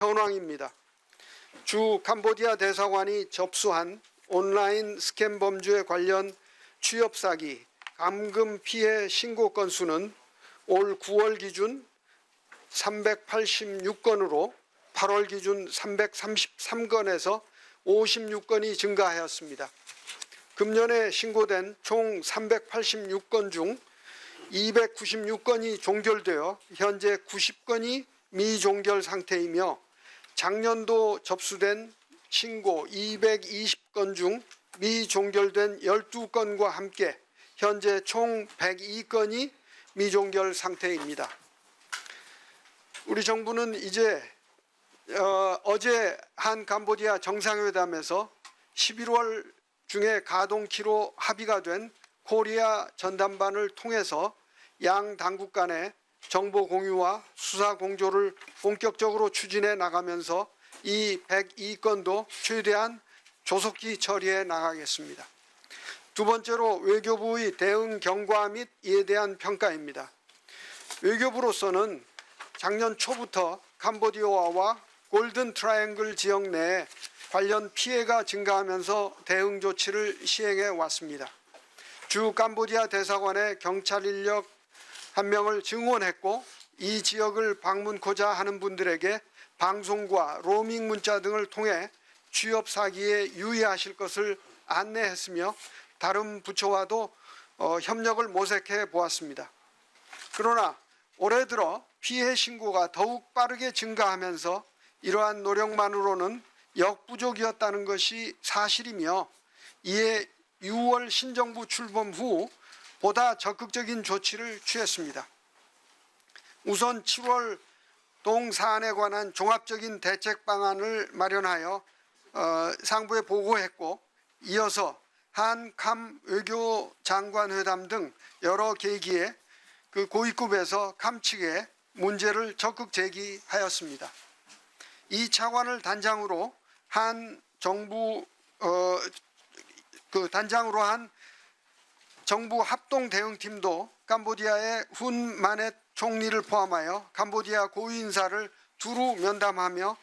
현황입니다. 주 캄보디아 대사관이 접수한 온라인 스캠 범죄 관련 취업 사기, 감금 피해 신고 건수는 올 9월 기준 386건으로 8월 기준 333건에서 56건이 증가하였습니다. 금년에 신고된 총 386건 중 296건이 종결되어 현재 90건이 미종결 상태이며 작년도 접수된 신고 220건 중 미종결된 12건과 함께 현재 총 102건이 미종결 상태입니다. 우리 정부는 이제 어제 한 캄보디아 정상회담에서 11월 중에 가동키로 합의가 된 코리아 전담반을 통해서 양 당국 간의 정보 공유와 수사 공조를 본격적으로 추진해 나가면서 이 102건도 최대한 조속히 처리해 나가겠습니다. 두 번째로 외교부의 대응 경과 및 이에 대한 평가입니다. 외교부로서는 작년 초부터 캄보디아와 골든 트라이앵글 지역 내에 관련 피해가 증가하면서 대응 조치를 시행해 왔습니다. 주 캄보디아 대사관의 경찰 인력 1명을 증원했고 이 지역을 방문코자 하는 분들에게 방송과 로밍 문자 등을 통해 취업 사기에 유의하실 것을 안내했으며 다른 부처와도 협력을 모색해 보았습니다. 그러나 올해 들어 피해 신고가 더욱 빠르게 증가하면서 이러한 노력만으로는 역부족이었다는 것이 사실이며 이에 6월 신정부 출범 후 보다 적극적인 조치를 취했습니다. 우선 7월 동사안에 관한 종합적인 대책 방안을 마련하여 상부에 보고했고 이어서 한캄 외교장관회담 등 여러 계기에 그 고위급에서 캄 측에 문제를 적극 제기하였습니다. 이 차관을 단장으로 한 정부 한 정부 합동 대응팀도 캄보디아의 훈 마넷 총리를 포함하여 캄보디아 고위 인사를 두루 면담하며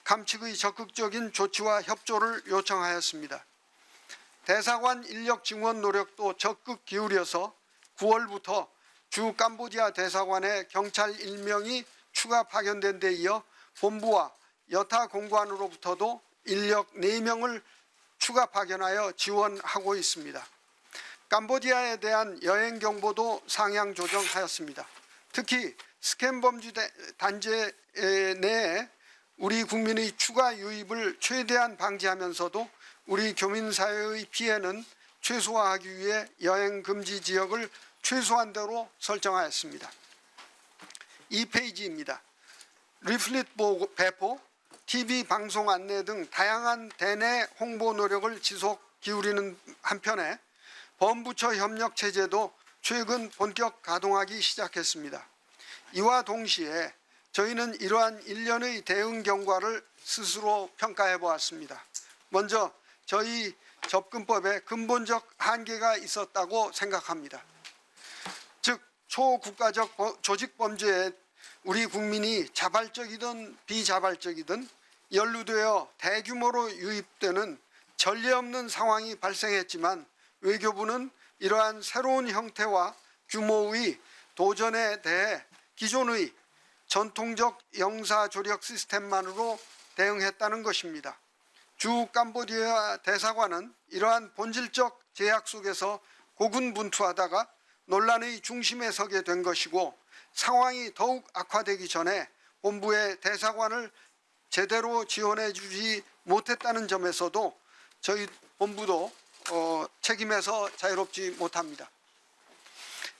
캄 측의 적극적인 조치와 협조를 요청하였습니다. 대사관 인력 증원 노력도 적극 기울여서 9월부터 주 캄보디아 대사관에 경찰 1명이 추가 파견된 데 이어 본부와 여타 공관으로부터도 인력 4명을 추가 파견하여 지원하고 있습니다. 캄보디아에 대한 여행 경보도 상향 조정하였습니다. 특히 스캠 범죄 단체 내에 우리 국민의 추가 유입을 최대한 방지하면서도 우리 교민사회의 피해는 최소화하기 위해 여행 금지 지역을 최소한대로 설정하였습니다. 2페이지입니다. 리플릿 배포, TV 방송 안내 등 다양한 대내 홍보 노력을 지속 기울이는 한편에 범부처 협력 체제도 최근 본격 가동하기 시작했습니다. 이와 동시에 저희는 이러한 일련의 대응 경과를 스스로 평가해 보았습니다. 먼저 저희 접근법에 근본적 한계가 있었다고 생각합니다. 즉 초국가적 조직 범죄에 우리 국민이 자발적이든 비자발적이든 연루되어 대규모로 유입되는 전례 없는 상황이 발생했지만 외교부는 이러한 새로운 형태와 규모의 도전에 대해 기존의 전통적 영사조력 시스템만으로 대응했다는 것입니다. 주 캄보디아 대사관은 이러한 본질적 제약 속에서 고군분투하다가 논란의 중심에 서게 된 것이고 상황이 더욱 악화되기 전에 본부의 대사관을 제대로 지원해 주지 못했다는 점에서도 저희 본부도 책임에서 자유롭지 못합니다.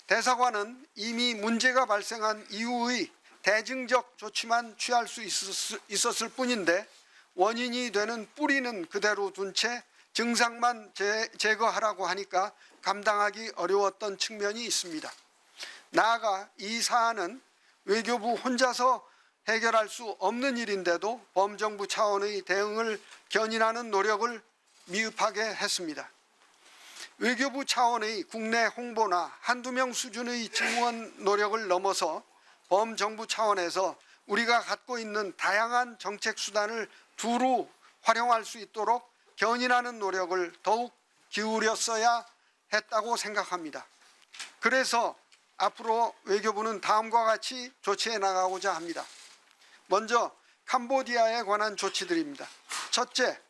대사관은 이미 문제가 발생한 이후의 대증적 조치만 취할 수 있었을 뿐인데 원인이 되는 뿌리는 그대로 둔 채 증상만 제거하라고 하니까 감당하기 어려웠던 측면이 있습니다. 나아가 이 사안은 외교부 혼자서 해결할 수 없는 일인데도 범정부 차원의 대응을 견인하는 노력을 미흡하게 했습니다. 외교부 차원의 국내 홍보나 한두 명 수준의 증원 노력을 넘어서 범정부 차원에서 우리가 갖고 있는 다양한 정책 수단을 두루 활용할 수 있도록 견인하는 노력을 더욱 기울였어야 했다고 생각합니다. 그래서 앞으로 외교부는 다음과 같이 조치해 나가고자 합니다. 먼저 캄보디아에 관한 조치들입니다. 첫째,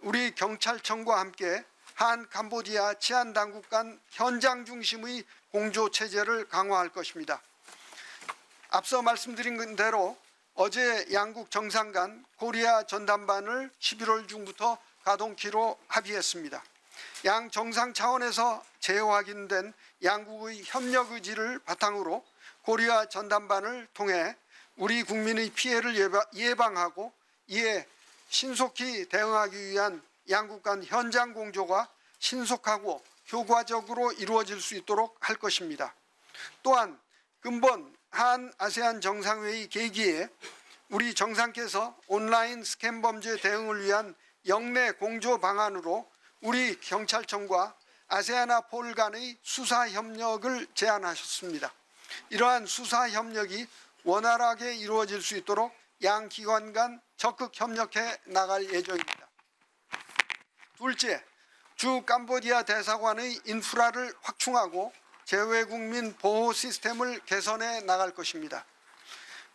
우리 경찰청과 함께 한 캄보디아 치안당국 간 현장 중심의 공조 체제를 강화할 것입니다. 앞서 말씀드린 대로 어제 양국 정상 간 코리아 전담반을 11월 중부터 가동키로 합의했습니다. 양 정상 차원에서 재확인된 양국의 협력 의지를 바탕으로 코리아 전담반을 통해 우리 국민의 피해를 예방하고 이에 신속히 대응하기 위한 양국 간 현장 공조가 신속하고 효과적으로 이루어질 수 있도록 할 것입니다. 또한 근본 한 아세안 정상회의 계기에 우리 정상께서 온라인 스캠 범죄 대응을 위한 영내 공조 방안으로 우리 경찰청과 아세아나폴 간의 수사 협력을 제안하셨습니다. 이러한 수사 협력이 원활하게 이루어질 수 있도록 양 기관 간 적극 협력해 나갈 예정입니다. 둘째, 주 캄보디아 대사관의 인프라를 확충하고 재외국민 보호 시스템을 개선해 나갈 것입니다.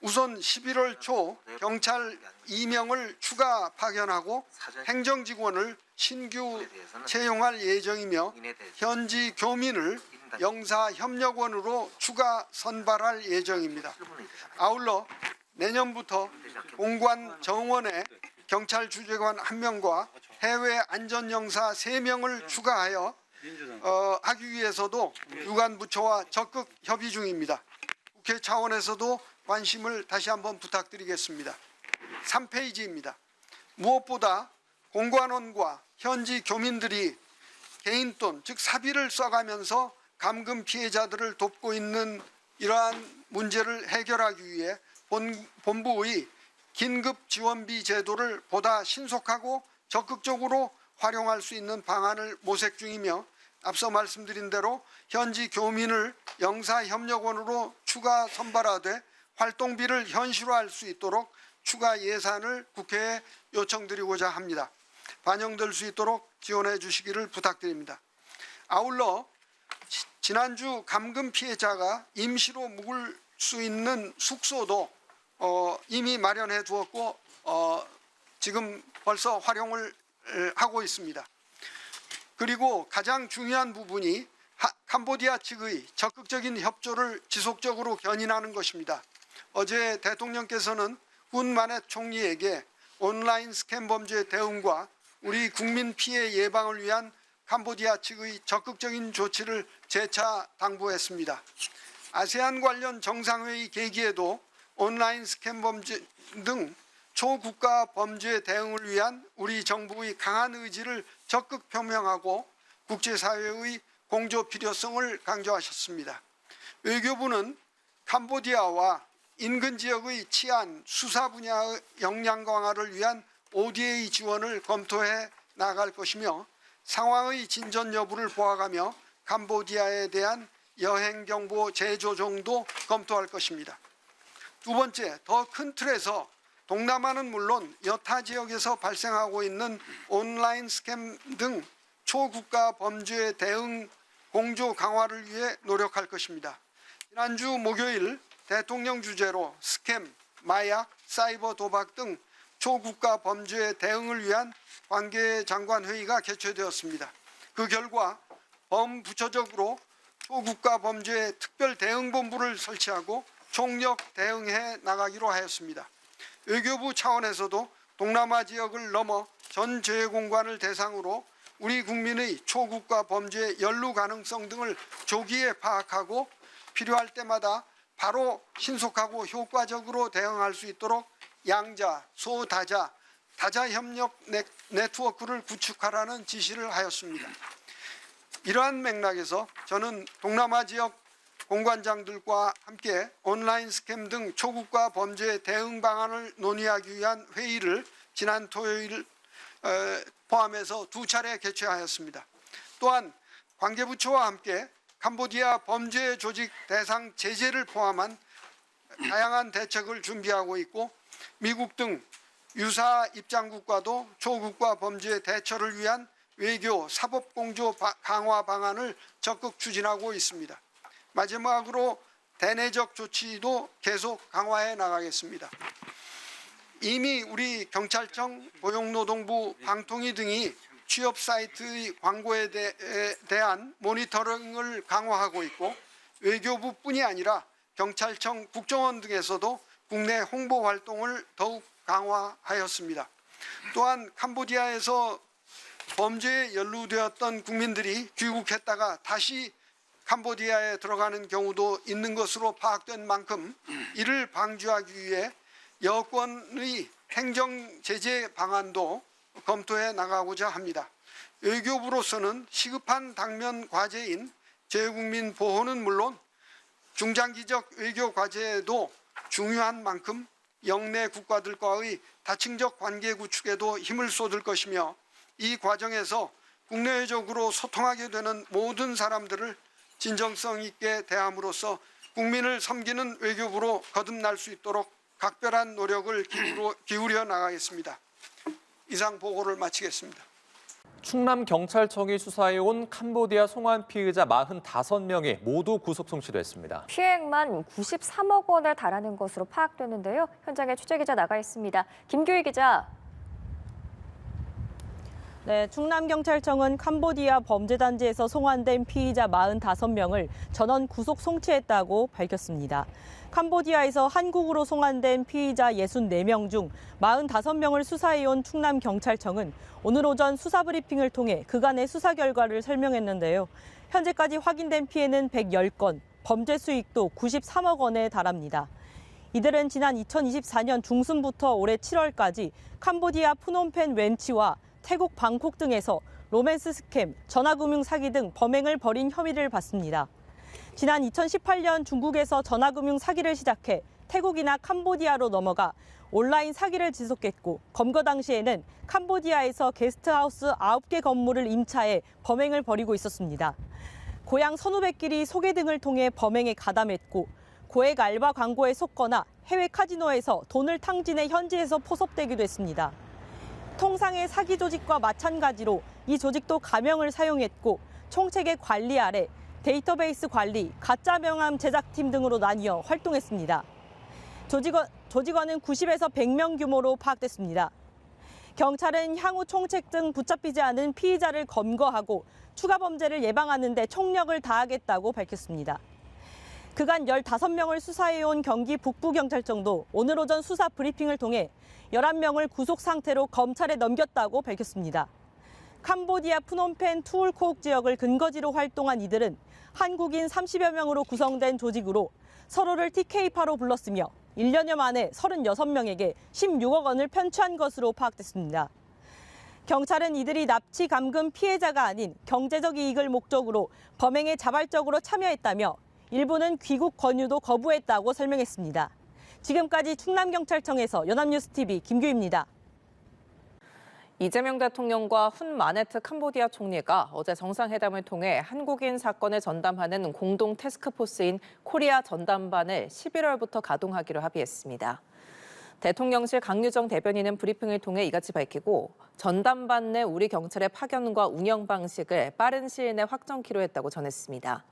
우선 11월 초 경찰 2명을 추가 파견하고 행정직원을 신규 채용할 예정이며 현지 교민을 영사협력원으로 추가 선발할 예정입니다. 아울러 내년부터 공관 정원에 경찰 주재관 1명과 해외 안전영사 3명을 추가하여 하기 위해서도 유관 부처와 적극 협의 중입니다. 국회 차원에서도 관심을 다시 한번 부탁드리겠습니다. 3페이지입니다. 무엇보다 공관원과 현지 교민들이 개인돈, 즉 사비를 써가면서 감금 피해자들을 돕고 있는 이러한 문제를 해결하기 위해 본부의 긴급지원비 제도를 보다 신속하고 적극적으로 활용할 수 있는 방안을 모색 중이며 앞서 말씀드린 대로 현지 교민을 영사협력원으로 추가 선발하되 활동비를 현실화할 수 있도록 추가 예산을 국회에 요청드리고자 합니다. 반영될 수 있도록 지원해 주시기를 부탁드립니다. 아울러 지난주 감금 피해자가 임시로 묵을 수 있는 숙소도 이미 마련해 두었고 지금 벌써 활용을 하고 있습니다. 그리고 가장 중요한 부분이 캄보디아 측의 적극적인 협조를 지속적으로 견인하는 것입니다. 어제 대통령께서는 훈 마넷 총리에게 온라인 스캠 범죄 대응과 우리 국민 피해 예방을 위한 캄보디아 측의 적극적인 조치를 재차 당부했습니다. 아세안 관련 정상회의 계기에도 온라인 스캠 범죄 등 초국가 범죄 대응을 위한 우리 정부의 강한 의지를 적극 표명하고 국제사회의 공조 필요성을 강조하셨습니다. 외교부는 캄보디아와 인근 지역의 치안, 수사 분야의 역량 강화를 위한 ODA 지원을 검토해 나갈 것이며 상황의 진전 여부를 보아가며 캄보디아에 대한 여행 정보 재조정도 검토할 것입니다. 두 번째, 더 큰 틀에서 동남아는 물론 여타 지역에서 발생하고 있는 온라인 스캠 등 초국가 범죄 대응 공조 강화를 위해 노력할 것입니다. 지난주 목요일 대통령 주재로 스캠, 마약, 사이버 도박 등 초국가 범죄 대응을 위한 관계장관 회의가 개최되었습니다. 그 결과 범부처적으로 초국가 범죄 특별 대응본부를 설치하고 총력 대응해 나가기로 하였습니다. 외교부 차원에서도 동남아 지역을 넘어 전 재외공관을 대상으로 우리 국민의 초국가 범죄 연루 가능성 등을 조기에 파악하고 필요할 때마다 바로 신속하고 효과적으로 대응할 수 있도록 양자, 소다자, 다자 협력 네트워크를 구축하라는 지시를 하였습니다. 이러한 맥락에서 저는 동남아 지역 공관장들과 함께 온라인 스캠 등 초국가 범죄 대응 방안을 논의하기 위한 회의를 지난 토요일 포함해서 2차례 개최하였습니다. 또한 관계부처와 함께 캄보디아 범죄 조직 대상 제재를 포함한 다양한 대책을 준비하고 있고 미국 등 유사 입장국과도 초국가 범죄 대처를 위한 외교 사법 공조 강화 방안을 적극 추진하고 있습니다. 마지막으로 대내적 조치도 계속 강화해 나가겠습니다. 이미 우리 경찰청, 고용노동부, 방통위 등이 취업 사이트의 광고에 대한 모니터링을 강화하고 있고 외교부뿐이 아니라 경찰청, 국정원 등에서도 국내 홍보 활동을 더욱 강화하였습니다. 또한 캄보디아에서 범죄에 연루되었던 국민들이 귀국했다가 다시 캄보디아에 들어가는 경우도 있는 것으로 파악된 만큼 이를 방지하기 위해 여권의 행정 제재 방안도 검토해 나가고자 합니다. 외교부로서는 시급한 당면 과제인 재국민 보호는 물론 중장기적 외교 과제에도 중요한 만큼 영내 국가들과의 다층적 관계 구축에도 힘을 쏟을 것이며 이 과정에서 국내외적으로 소통하게 되는 모든 사람들을 진정성 있게 대함으로써 국민을 섬기는 외교부로 거듭날 수 있도록 각별한 노력을 기울여 나가겠습니다. 이상 보고를 마치겠습니다. 충남경찰청이 수사해온 캄보디아 송환 피의자 45명이 모두 구속 송치됐습니다. 피해액만 93억 원에 달하는 것으로 파악되는데요. 현장에 취재기자 나가 있습니다. 김규희 기자. 네, 충남경찰청은 캄보디아 범죄단지에서 송환된 피의자 45명을 전원 구속 송치했다고 밝혔습니다. 캄보디아에서 한국으로 송환된 피의자 64명 중 45명을 수사해온 충남경찰청은 오늘 오전 수사브리핑을 통해 그간의 수사 결과를 설명했는데요. 현재까지 확인된 피해는 110건, 범죄 수익도 93억 원에 달합니다. 이들은 지난 2024년 중순부터 올해 7월까지 캄보디아 프놈펜 웬치와 태국 방콕 등에서 로맨스 스캠, 전화금융 사기 등 범행을 벌인 혐의를 받습니다. 지난 2018년 중국에서 전화금융 사기를 시작해 태국이나 캄보디아로 넘어가 온라인 사기를 지속했고 검거 당시에는 캄보디아에서 게스트하우스 9개 건물을 임차해 범행을 벌이고 있었습니다. 고향 선후배끼리 소개 등을 통해 범행에 가담했고 고액 알바 광고에 속거나 해외 카지노에서 돈을 탕진해 현지에서 포섭되기도 했습니다. 통상의 사기 조직과 마찬가지로 이 조직도 가명을 사용했고 총책의 관리 아래 데이터베이스 관리, 가짜 명함 제작팀 등으로 나뉘어 활동했습니다. 조직원은 90에서 100명 규모로 파악됐습니다. 경찰은 향후 총책 등 붙잡히지 않은 피의자를 검거하고 추가 범죄를 예방하는 데 총력을 다하겠다고 밝혔습니다. 그간 15명을 수사해온 경기 북부경찰청도 오늘 오전 수사 브리핑을 통해 11명을 구속 상태로 검찰에 넘겼다고 밝혔습니다. 캄보디아 프놈펜 투울코옥 지역을 근거지로 활동한 이들은 한국인 30여 명으로 구성된 조직으로 서로를 TK파로 불렀으며 1년여 만에 36명에게 16억 원을 편취한 것으로 파악됐습니다. 경찰은 이들이 납치 감금 피해자가 아닌 경제적 이익을 목적으로 범행에 자발적으로 참여했다며 일부는 귀국 권유도 거부했다고 설명했습니다. 지금까지 충남경찰청에서 연합뉴스TV 김규희입니다. 이재명 대통령과 훈 마네트 캄보디아 총리가 어제 정상회담을 통해 한국인 사건을 전담하는 공동 태스크포스인 코리아 전담반을 11월부터 가동하기로 합의했습니다. 대통령실 강유정 대변인은 브리핑을 통해 이같이 밝히고 전담반 내 우리 경찰의 파견과 운영 방식을 빠른 시일 내 확정키로 했다고 전했습니다.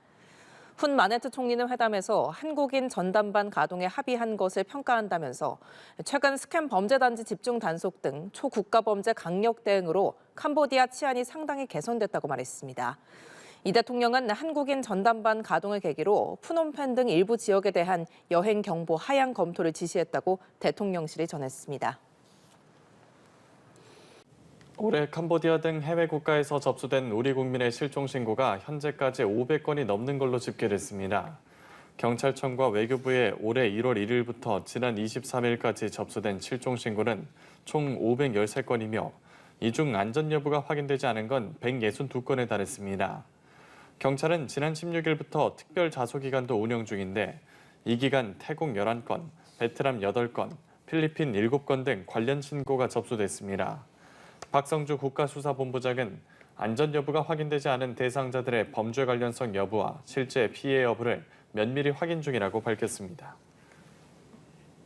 훈 마네트 총리는 회담에서 한국인 전담반 가동에 합의한 것을 평가한다면서 최근 스캠 범죄단지 집중 단속 등 초국가 범죄 강력 대응으로 캄보디아 치안이 상당히 개선됐다고 말했습니다. 이 대통령은 한국인 전담반 가동을 계기로 프놈펜 등 일부 지역에 대한 여행 경보 하향 검토를 지시했다고 대통령실이 전했습니다. 올해 캄보디아 등 해외 국가에서 접수된 우리 국민의 실종 신고가 현재까지 500건이 넘는 걸로 집계됐습니다. 경찰청과 외교부에 올해 1월 1일부터 지난 23일까지 접수된 실종 신고는 총 513건이며 이 중 안전 여부가 확인되지 않은 건 162건에 달했습니다. 경찰은 지난 16일부터 특별 자소 기간도 운영 중인데 이 기간 태국 11건, 베트남 8건, 필리핀 7건 등 관련 신고가 접수됐습니다. 박성주 국가수사본부장은 안전 여부가 확인되지 않은 대상자들의 범죄 관련성 여부와 실제 피해 여부를 면밀히 확인 중이라고 밝혔습니다.